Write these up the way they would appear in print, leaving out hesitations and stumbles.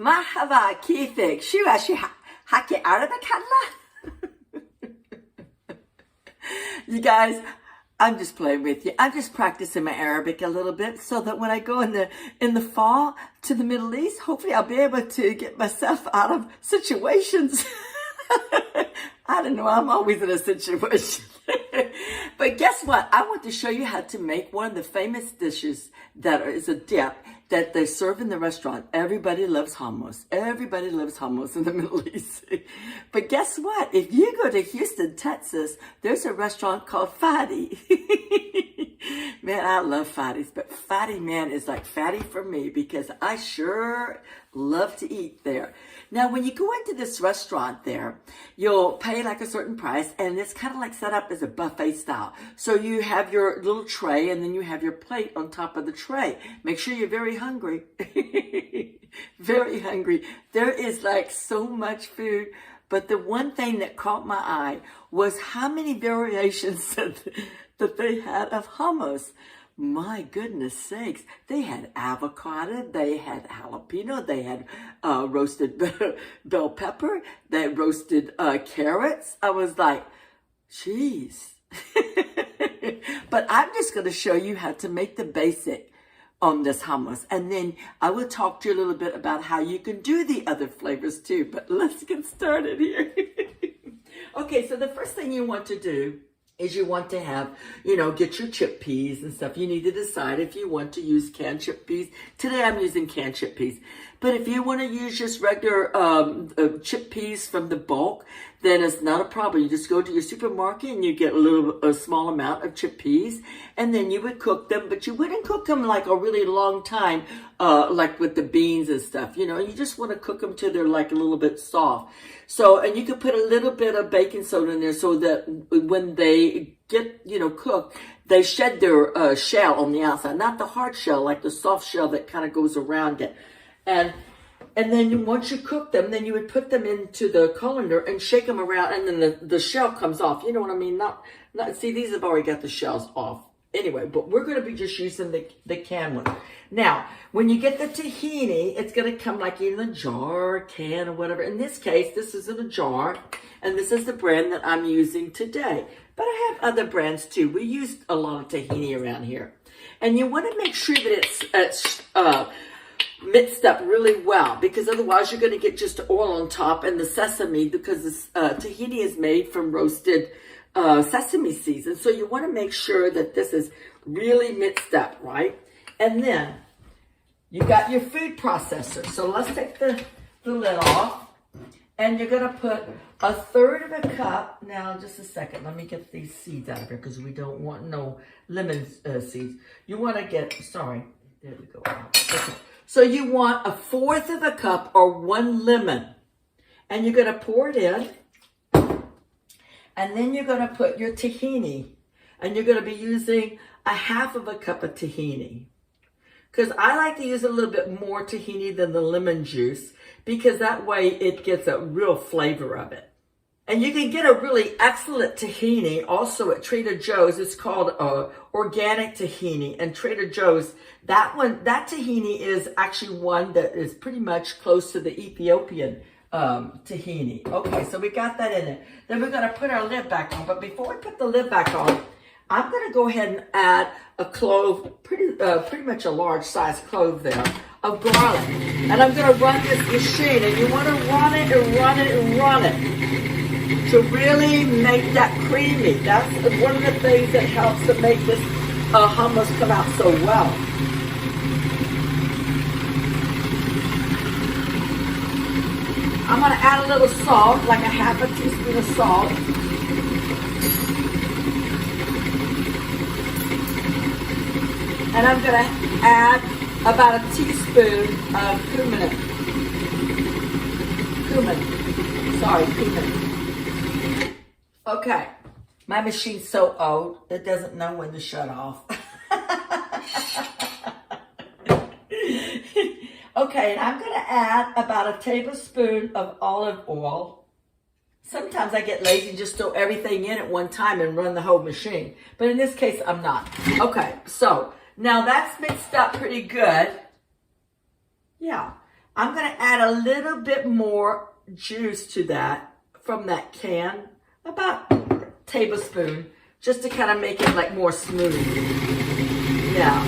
مرحبا كيفك شو هالشي حكي Arabic هلا. You guys, I'm just playing with you. I'm just practicing my Arabic a little bit so that when I go in the fall to the Middle East, hopefully I'll be able to get myself out of situations. I don't know, I'm always in a situation. But guess what? I want to show you how to make one of the famous dishes that is a dip that they serve in the restaurant. Everybody loves hummus. Everybody loves hummus in the Middle East. But guess what? If you go to Houston, Texas, there's a restaurant called Fadi. Man, I love Fadis, but Fadi, man, is like fatty for me because I sure love to eat there. Now, when you go into this restaurant there, you'll pay like a certain price, and it's kind of like set up as a buffet style. So you have your little tray, and then you have your plate on top of the tray. Make sure you're very hungry. Very hungry. There is like so much food, but the one thing that caught my eye was how many variations that they had of hummus. My goodness sakes, they had avocado, they had jalapeno, they had roasted bell pepper, they had roasted carrots. I was like, geez. But I'm just going to show you how to make the basic on this hummus. And then I will talk to you a little bit about how you can do the other flavors too. But let's get started here. Okay, so the first thing you want to do is you want to have, get your chickpeas and stuff. You need to decide if you want to use canned chickpeas. Today I'm using canned chickpeas. But if you want to use just regular chickpeas from the bulk, then it's not a problem. You just go to your supermarket and you get a small amount of chickpeas, and then you would cook them, but you wouldn't cook them like a really long time, like with the beans and stuff. You just want to cook them till they're like a little bit soft. So, and you could put a little bit of baking soda in there so that when they get, cooked, they shed their shell on the outside, not the hard shell, like the soft shell that kind of goes around it. And then once you cook them, then you would put them into the colander and shake them around, and then the shell comes off. You know what I mean? Not see, these have already got the shells off. Anyway, but we're going to be just using the canned one. Now, when you get the tahini, it's going to come like in a jar, can, or whatever. In this case, this is in a jar, and this is the brand that I'm using today. But I have other brands too. We use a lot of tahini around here. And you want to make sure that it's mixed up really well, because otherwise you're going to get just oil on top and the sesame, because this tahini is made from roasted sesame seeds. And so you want to make sure that this is really mixed up, right? And then you got your food processor. So let's take the lid off, and you're going to put 1/3 of a cup. Now, just a second. Let me get these seeds out of here because we don't want no lemon seeds. You want to get, sorry, there we go. Okay. So you want 1/4 of a cup or 1 lemon, and you're going to pour it in, and then you're going to put your tahini, and you're going to be using 1/2 of a cup of tahini, because I like to use a little bit more tahini than the lemon juice, because that way it gets a real flavor of it. And you can get a really excellent tahini also at Trader Joe's. It's called organic tahini. And Trader Joe's, that tahini is actually one that is pretty much close to the Ethiopian tahini. Okay, so we got that in there. Then we're going to put our lid back on. But before we put the lid back on, I'm going to go ahead and add a clove, pretty much a large size clove there, of garlic. And I'm going to run this machine. And you want to run it and run it and run it to really make that creamy. That's one of the things that helps to make this hummus come out so well. I'm going to add a little salt, like 1/2 teaspoon of salt. And I'm going to add about 1 teaspoon of cumin. Okay, my machine's so old, it doesn't know when to shut off. Okay, and I'm going to add about 1 tablespoon of olive oil. Sometimes I get lazy and just throw everything in at one time and run the whole machine. But in this case, I'm not. Okay, so now that's mixed up pretty good. Yeah. I'm going to add a little bit more juice to that from that can, about a tablespoon, just to kind of make it like more smooth. Now,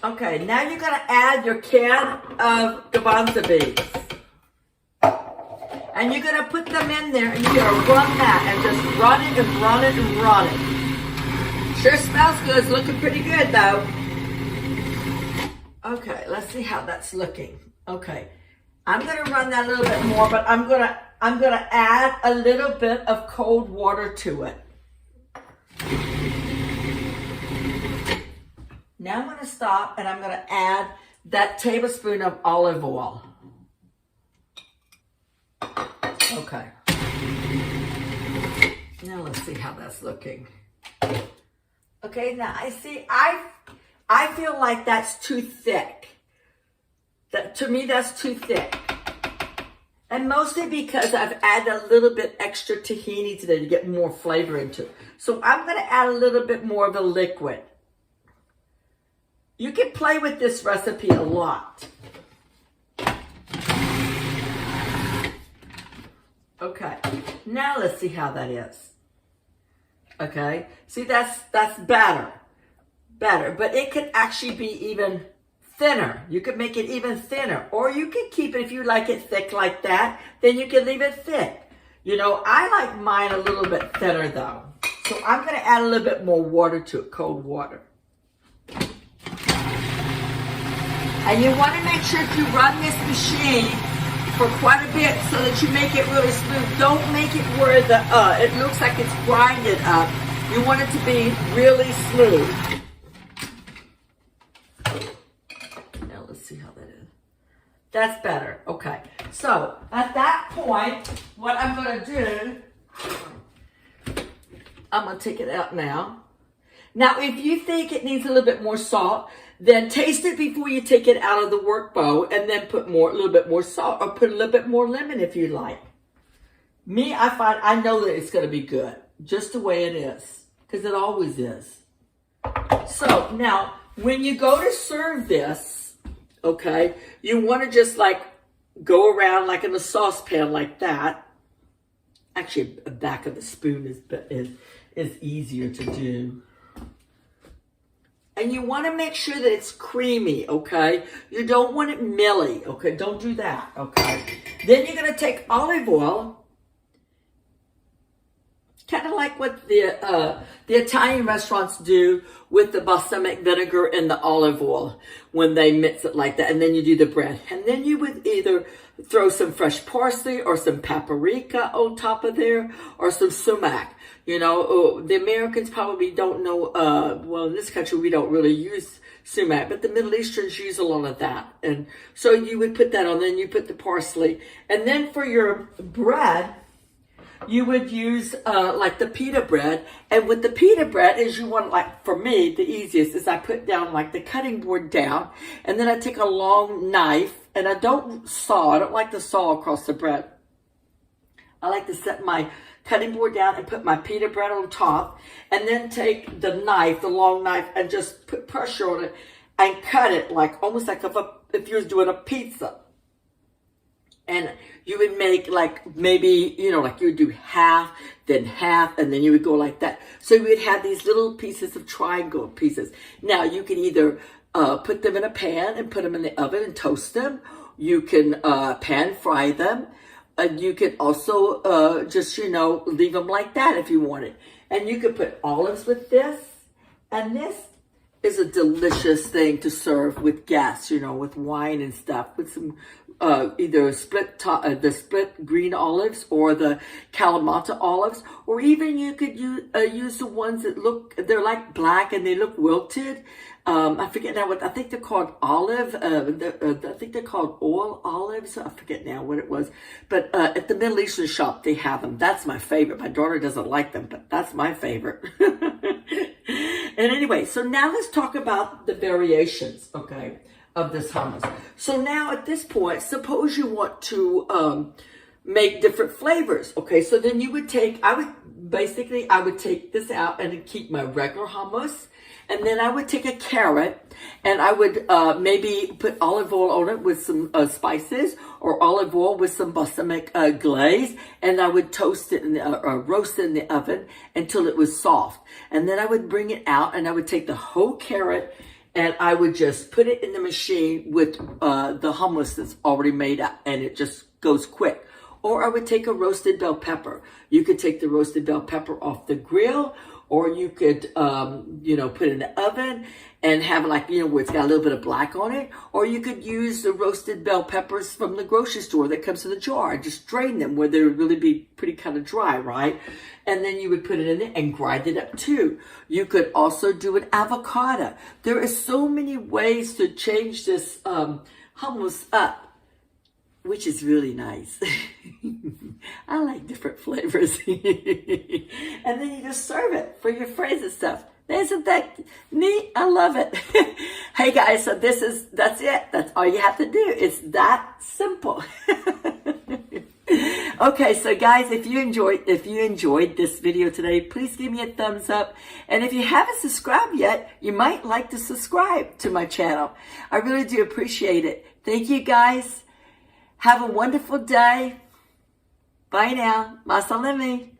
okay, now you're going to add your can of garbanzo beans. And you're going to put them in there and you're going to run that and just run it and run it and run it. Sure smells good. It's looking pretty good though. Okay, let's see how that's looking. Okay, I'm going to run that a little bit more, but I'm going to add a little bit of cold water to it. Now I'm going to stop and I'm going to add that tablespoon of olive oil. Okay. Now let's see how that's looking. Okay, now I feel like that's too thick. To me, that's too thick. And mostly because I've added a little bit extra tahini today to get more flavor into it. So I'm going to add a little bit more of a liquid. You can play with this recipe a lot. Okay, now let's see how that is. Okay, see that's better, but it could actually be even thinner. You could make it even thinner, or you could keep it if you like it thick like that, then you can leave it thick. You know, I like mine a little bit thinner though. So I'm gonna add a little bit more water to it, cold water. And you wanna make sure if you run this machine for quite a bit so that you make it really smooth. Don't make it where it looks like it's grinded up. You want it to be really smooth. Now let's see how that is. That's better. Okay. So at that point, what I'm going to do, I'm going to take it out now. Now, if you think it needs a little bit more salt, then taste it before you take it out of the work bowl and then put a little bit more salt or put a little bit more lemon if you like. Me, I know that it's going to be good just the way it is because it always is. So now when you go to serve this, okay, you want to just like go around like in a saucepan like that. Actually, the back of the spoon is easier to do. And you want to make sure that it's creamy, okay? You don't want it milly, okay? Don't do that, okay? Then you're going to take olive oil, kind of like what the Italian restaurants do with the balsamic vinegar and the olive oil when they mix it like that. And then you do the bread. And then you would either throw some fresh parsley or some paprika on top of there or some sumac. You know, the Americans probably don't know, well, in this country, we don't really use sumac, but the Middle Easterns use a lot of that. And so you would put that on, then you put the parsley. And then for your bread, you would use like the pita bread. And with the pita bread is you want, like for me, the easiest is I put down like the cutting board down, and then I take a long knife, and I don't saw. I don't like to saw across the bread. I like to set my cutting board down and put my pita bread on top, and then take the knife, the long knife, and just put pressure on it and cut it like almost like if you was doing a pizza. And you would make like maybe, you know, like you would do half, then half, and then you would go like that. So you would have these little pieces of triangle pieces. Now you can either put them in a pan and put them in the oven and toast them. You can pan fry them. You could also just, you know, leave them like that if you wanted. And you could put olives with this. And this is a delicious thing to serve with guests, you know, with wine and stuff. With some either the split green olives or the Kalamata olives. Or even you could use the ones that they're like black and they look wilted. I forget now what, I think they're called olive, I think they're called oil olives. I forget now what it was. But at the Middle Eastern shop, they have them. That's my favorite. My daughter doesn't like them, but that's my favorite. And anyway, so now let's talk about the variations, okay, of this hummus. So now at this point, suppose you want to make different flavors, okay? So then you would take, I would take this out and keep my regular hummus. And then I would take a carrot and I would maybe put olive oil on it with some spices, or olive oil with some balsamic glaze, and I would toast it and roast it in the oven until it was soft. And then I would bring it out and I would take the whole carrot and I would just put it in the machine with the hummus that's already made up, and it just goes quick. Or I would take a roasted bell pepper. You could take the roasted bell pepper off the grill, or you could, put it in the oven and have like, where it's got a little bit of black on it. Or you could use the roasted bell peppers from the grocery store that comes in a jar and just drain them where they would really be pretty kind of dry, right? And then you would put it in there and grind it up too. You could also do an avocado. There are so many ways to change this hummus up, which is really nice. I like different flavors. And then you just serve it for your friends and stuff. Isn't that neat? I love it. Hey guys, so that's it. That's all you have to do. It's that simple. Okay, so guys, if you enjoyed this video today, please give me a thumbs up. And if you haven't subscribed yet, you might like to subscribe to my channel. I really do appreciate it. Thank you guys. Have a wonderful day. Bye now. Ma salami.